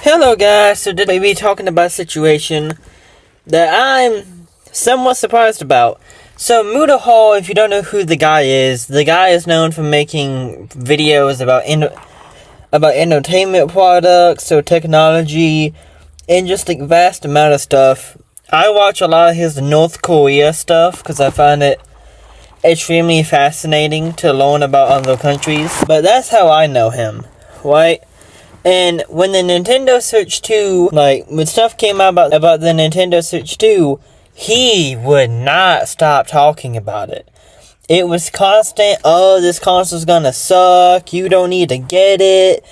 Hello guys, so today we'll be talking about a situation that I'm somewhat surprised about. So Muda Hall, if you don't know who the guy is known for making videos about entertainment products, so technology, and just like vast amount of stuff. I watch a lot of his North Korea stuff because I find it extremely fascinating to learn about other countries. But that's how I know him, right? And when the Nintendo Switch 2, when stuff came out about the Nintendo Switch 2, he would not stop talking about it. It was constant, oh, this console's gonna suck, you don't need to get it,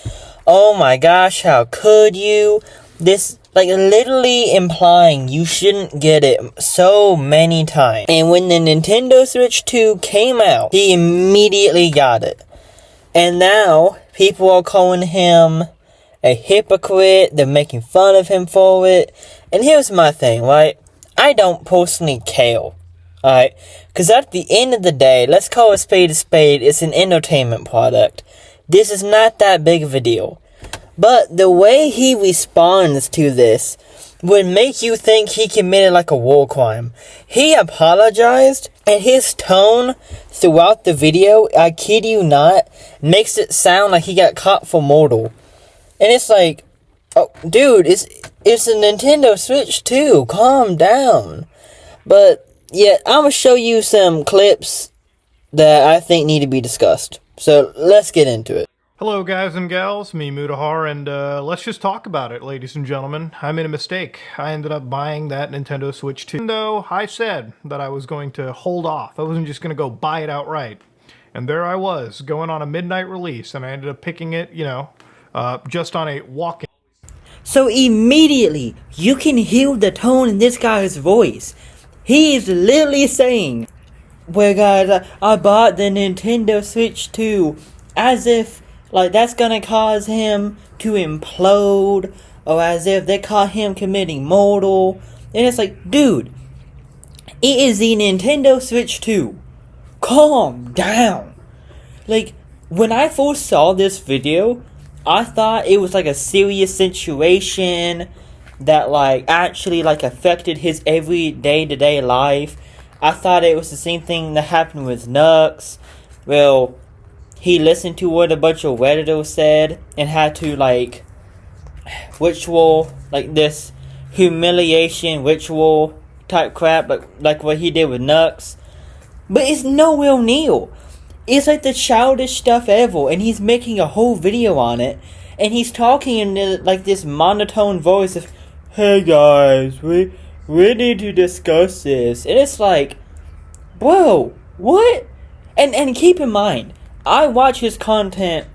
oh my gosh, how could you? This, literally implying you shouldn't get it so many times. And when the Nintendo Switch 2 came out, he immediately got it. And now, people are calling him a hypocrite, they're making fun of him for it. And here's my thing, right? I don't personally care, alright? Because at the end of the day, let's call a spade, it's an entertainment product. This is not that big of a deal. But the way he responds to this would make you think he committed a war crime. He apologized, and his tone throughout the video, I kid you not, makes it sound like he got caught for murder. And it's like, oh, dude, it's a Nintendo Switch 2. Calm down. But, yeah, I'm going to show you some clips that I think need to be discussed. So, let's get into it. Hello, guys and gals. Me, Mudahar, and let's just talk about it, ladies and gentlemen. I made a mistake. I ended up buying that Nintendo Switch 2. Even though I said that I was going to hold off. I wasn't just going to go buy it outright. And there I was, going on a midnight release, and I ended up picking it, just on a walk-in. So immediately, you can hear the tone in this guy's voice. He is literally saying, well guys, I bought the Nintendo Switch 2, as if, that's gonna cause him to implode, or as if they caught him committing murder. And it's like, dude, it is the Nintendo Switch 2. Calm down. When I first saw this video, I thought it was a serious situation that actually affected his day-to-day life. I thought it was the same thing that happened with Nux. Well, he listened to what a bunch of Redditors said and had to ritual, this humiliation ritual type crap, like what he did with Nux. But it's nowhere near. It's the childish stuff ever, and he's making a whole video on it, and he's talking in this monotone voice of, hey guys, we need to discuss this. And it's bro, what? And keep in mind, I watch his content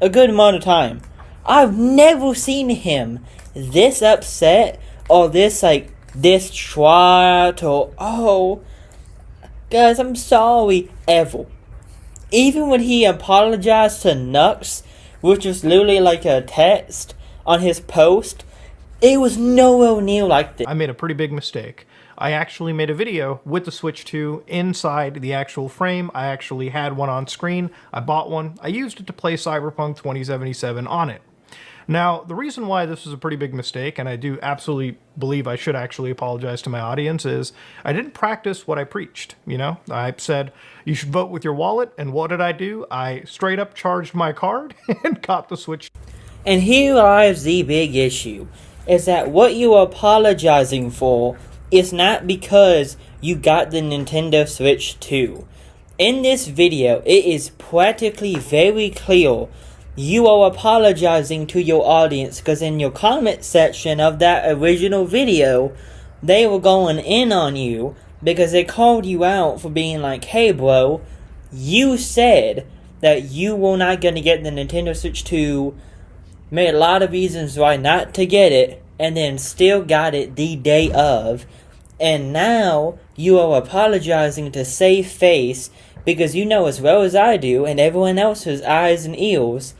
a good amount of time. I've never seen him this upset, or this distraught, or, oh, guys, I'm sorry, ever. Even when he apologized to Nux, which was literally a text on his post, it was nowhere near like this. I made a pretty big mistake. I actually made a video with the Switch 2 inside the actual frame. I actually had one on screen. I bought one. I used it to play Cyberpunk 2077 on it. Now, the reason why this was a pretty big mistake, and I do absolutely believe I should actually apologize to my audience, is I didn't practice what I preached, I said, you should vote with your wallet, and what did I do? I straight up charged my card and got the Switch. And here lies the big issue, is that what you are apologizing for is not because you got the Nintendo Switch 2. In this video, it is practically very clear you are apologizing to your audience because in your comment section of that original video, they were going in on you because they called you out for being hey bro, you said that you were not going to get the Nintendo Switch 2, made a lot of reasons why not to get it, and then still got it the day of, and now you are apologizing to save face because you know as well as I do, and everyone else's eyes and ears,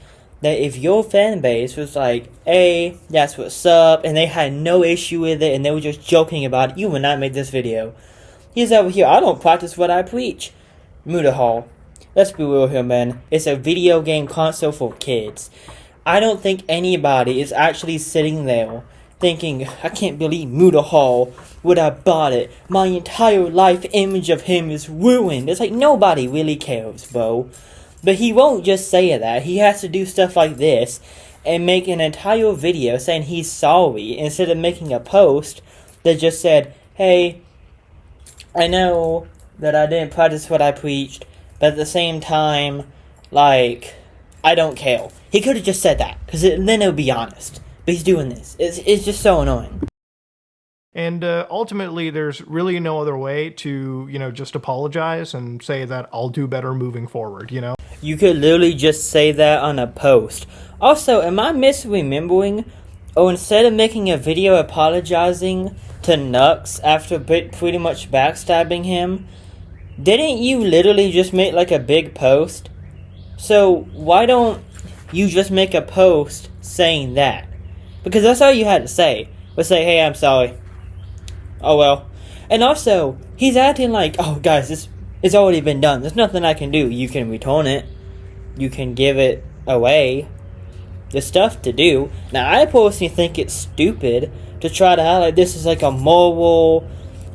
that if your fan base was hey, that's what's up, and they had no issue with it, and they were just joking about it, you would not make this video. He's over here, I don't practice what I preach. Mudahar, let's be real here, man. It's a video game console for kids. I don't think anybody is actually sitting there thinking, I can't believe Muda Hall would have bought it. My entire life image of him is ruined. It's like, nobody really cares, bro. But he won't just say that. He has to do stuff like this and make an entire video saying he's sorry instead of making a post that just said, hey, I know that I didn't practice what I preached, but at the same time, like, I don't care. He could have just said that, because then it would be honest. But he's doing this. It's just so annoying. And ultimately, there's really no other way to, just apologize and say that I'll do better moving forward, You could literally just say that on a post. Also, am I misremembering? Or instead of making a video apologizing to Nux after pretty much backstabbing him, didn't you literally just make like a big post? So why don't you just make a post saying that? Because that's all you had to say. Was say, hey, I'm sorry. Oh well. And also, he's acting like, oh guys, it's already been done. There's nothing I can do. You can return it. You can give it away. There's stuff to do. Now, I personally think it's stupid to try to highlight this as like a moral,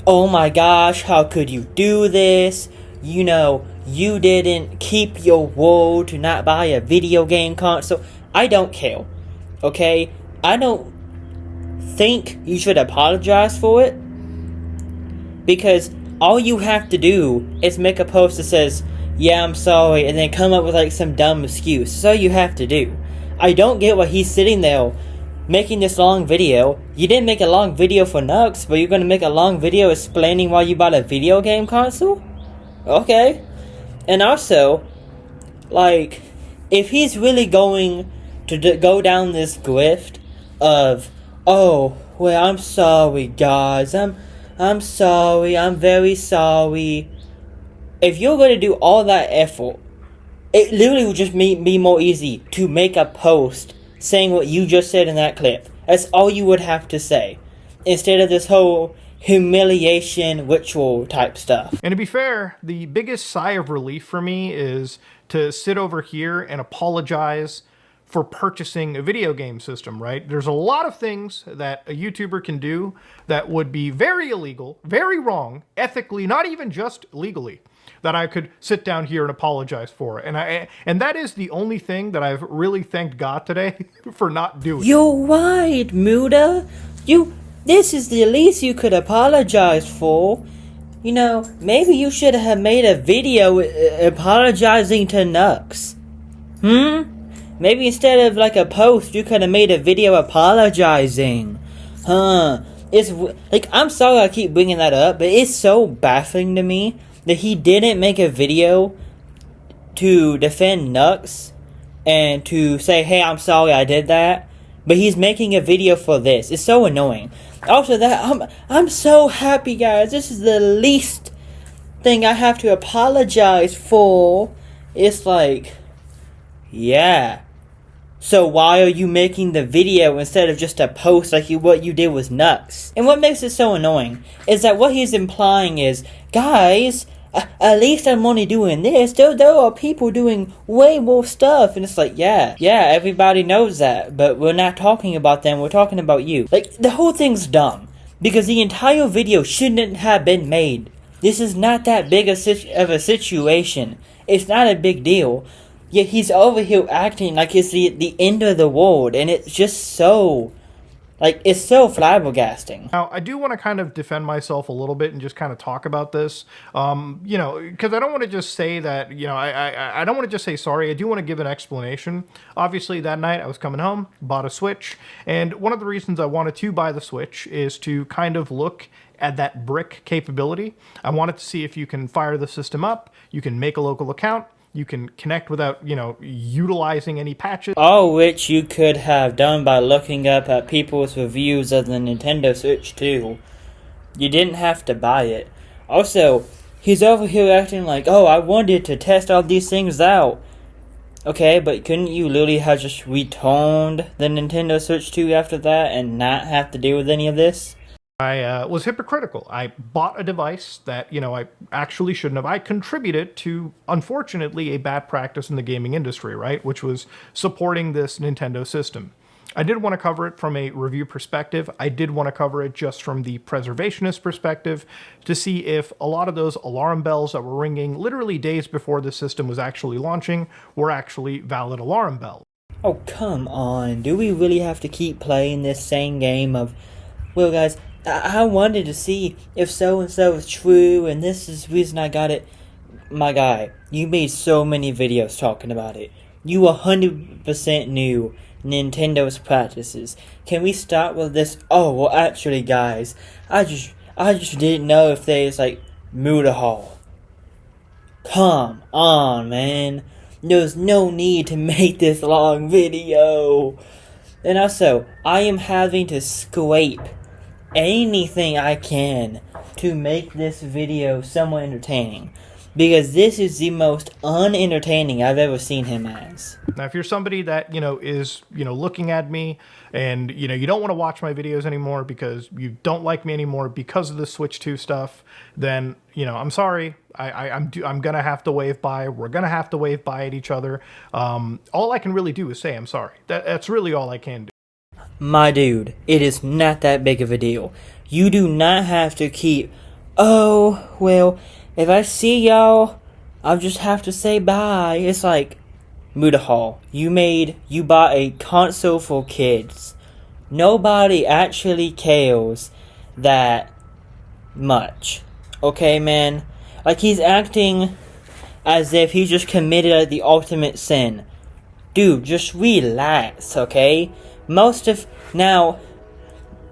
oh my gosh, how could you do this? You didn't keep your word to not buy a video game console. I don't care. Okay? I don't think you should apologize for it. Because all you have to do is make a post that says, yeah, I'm sorry, and then come up with like some dumb excuse. That's all you have to do. I don't get why he's sitting there making this long video. You didn't make a long video for Nux, but you're going to make a long video explaining why you bought a video game console? Okay. And also, like, if he's really going to go down this grift of, oh, well, I'm sorry, guys. I'm sorry. I'm very sorry. If you're going to do all that effort, it literally would just be more easy to make a post saying what you just said in that clip. That's all you would have to say. Instead of this whole humiliation ritual type stuff. And to be fair, the biggest sigh of relief for me is to sit over here and apologize for purchasing a video game system, right? There's a lot of things that a YouTuber can do that would be very illegal, very wrong, ethically, not even just legally, that I could sit down here and apologize for. And that is the only thing that I've really thanked God today for not doing. You're right, Muda. This is the least you could apologize for. Maybe you should have made a video apologizing to Nux. Maybe instead of like a post, you could have made a video apologizing. It's like, I'm sorry I keep bringing that up, but it's so baffling to me that he didn't make a video to defend Nux and to say, hey, I'm sorry I did that. But he's making a video for this. It's so annoying. Also, I'm so happy, guys. This is the least thing I have to apologize for. It's like, yeah. So why are you making the video instead of just a post like what you did with Nux? And what makes it so annoying is that what he's implying is, guys, at least I'm only doing this. There are people doing way more stuff. And it's like, yeah, everybody knows that. But we're not talking about them. We're talking about you. Like, the whole thing's dumb. Because the entire video shouldn't have been made. This is not that big of a situation. It's not a big deal. Yet he's over here acting like it's the end of the world. And it's just so... it's so flabbergasting. Now, I do want to kind of defend myself a little bit and just kind of talk about this, because I don't want to just say that, I don't want to just say sorry. I do want to give an explanation. Obviously, that night I was coming home, bought a Switch, and one of the reasons I wanted to buy the Switch is to kind of look at that brick capability. I wanted to see if you can fire the system up, you can make a local account, you can connect without, utilizing any patches. All which you could have done by looking up at people's reviews of the Nintendo Switch 2. You didn't have to buy it. Also, he's over here acting like, oh, I wanted to test all these things out. Okay, but couldn't you literally have just returned the Nintendo Switch 2 after that and not have to deal with any of this? I was hypocritical. I bought a device that, I actually shouldn't have. I contributed to, unfortunately, a bad practice in the gaming industry, right? Which was supporting this Nintendo system. I did want to cover it from a review perspective. I did want to cover it just from the preservationist perspective to see if a lot of those alarm bells that were ringing literally days before the system was actually launching were actually valid alarm bells. Oh, come on. Do we really have to keep playing this same game of, well, guys, I wanted to see if so-and-so is true, and this is the reason I got it. My guy, you made so many videos talking about it. You 100% knew Nintendo's practices. Can we start with this? Oh, well, actually, guys, I just didn't know if there's, like, Muda Hall. Come on, man. There's no need to make this long video. And also, I am having to scrape anything I can to make this video somewhat entertaining, because this is the most unentertaining I've ever seen him as. Now, if you're somebody that, is, looking at me and, you don't want to watch my videos anymore because you don't like me anymore because of the Switch 2 stuff, then, I'm sorry. I'm going to have to wave by. We're going to have to wave by at each other. All I can really do is say I'm sorry. That's really all I can do. My dude, it is not that big of a deal. You do not have to keep, oh, well, if I see y'all, I'll just have to say bye. It's like, Muda Hall, you bought a console for kids. Nobody actually cares that much. Okay, man? Like, he's acting as if he just committed the ultimate sin. Dude, just relax, okay? Now,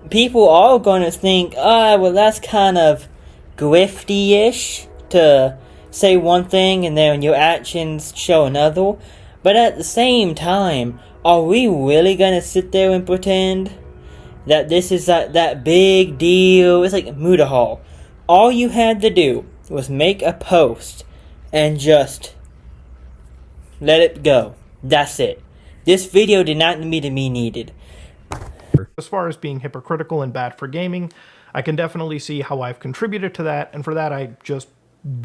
people are gonna think, well, that's kind of grifty-ish to say one thing and then your actions show another. But at the same time, are we really gonna sit there and pretend that this is that big deal? It's like Muda Hall. All you had to do was make a post and just let it go. That's it. This video did not need to be needed. As far as being hypocritical and bad for gaming, I can definitely see how I've contributed to that, and for that I just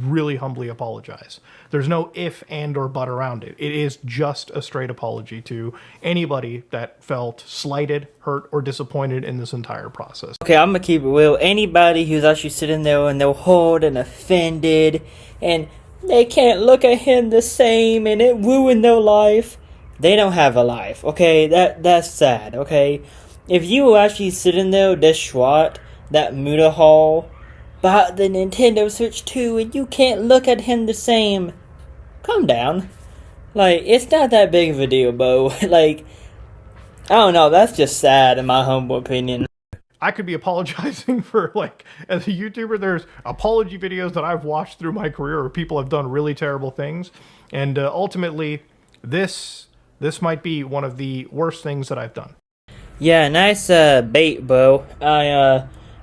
really humbly apologize. There's no if, and, or but around it. It is just a straight apology to anybody that felt slighted, hurt, or disappointed in this entire process. Okay, I'm gonna keep it real. Anybody who's actually sitting there and they're hurt and offended, and they can't look at him the same, and it ruined their life, they don't have a life, okay? That's sad, okay? If you were actually sitting there distraught that Muda Hall bought the Nintendo Switch 2 and you can't look at him the same, calm down. Like, it's not that big of a deal, Bo. Like, I don't know, that's just sad in my humble opinion. I could be apologizing for, like, as a YouTuber, there's apology videos that I've watched through my career where people have done really terrible things, and ultimately, this might be one of the worst things that I've done. Yeah, nice bait, Bo.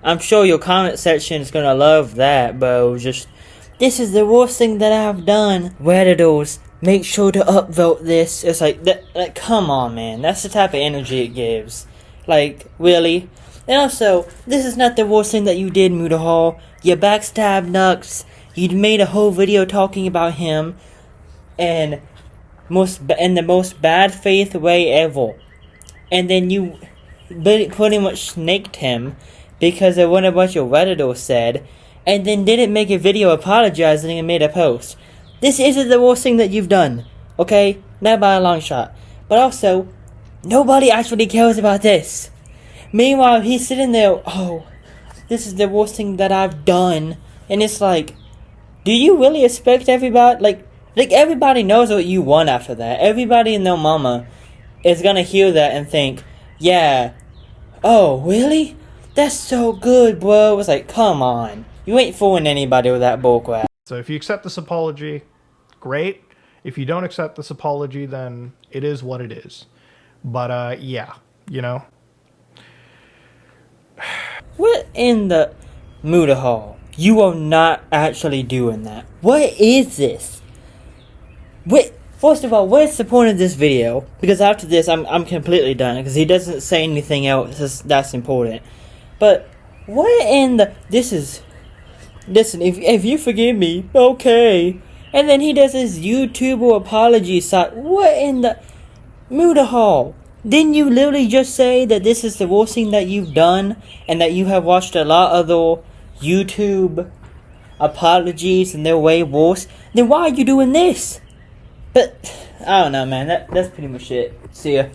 I'm sure your comment section is gonna love that, Bo. Just, this is the worst thing that I've done. Redditors, make sure to upvote this. It's like, come on, man. That's the type of energy it gives. Like, really? And also, this is not the worst thing that you did, Muda Hall. You backstabbed Nux. You made a whole video talking about him, and in the most bad faith way ever. And then you pretty much snaked him because of what a bunch of Redditors said, and then didn't make a video apologizing and made a post. This isn't the worst thing that you've done, okay? Not by a long shot. But also, nobody actually cares about this. Meanwhile, he's sitting there, oh, this is the worst thing that I've done. And it's like, do you really expect everybody, like everybody knows what you want after that. Everybody and their mama is gonna hear that and think, yeah, oh, really? That's so good, bro. It's like, come on. You ain't fooling anybody with that bullcrap. So if you accept this apology, great. If you don't accept this apology, then it is what it is. But, yeah, you know. What in the Muda Hall? You are not actually doing that. What is this? Wait, first of all, what is the point of this video? Because after this, I'm completely done. Because he doesn't say anything else that's important. But What in the... Listen, if you forgive me, okay. And then he does his YouTube apology site. What in the... Mudahall, didn't you literally just say that this is the worst thing that you've done? And that you have watched a lot of the YouTube apologies and they're way worse? Then why are you doing this? But, I don't know, man. That's pretty much it. See ya.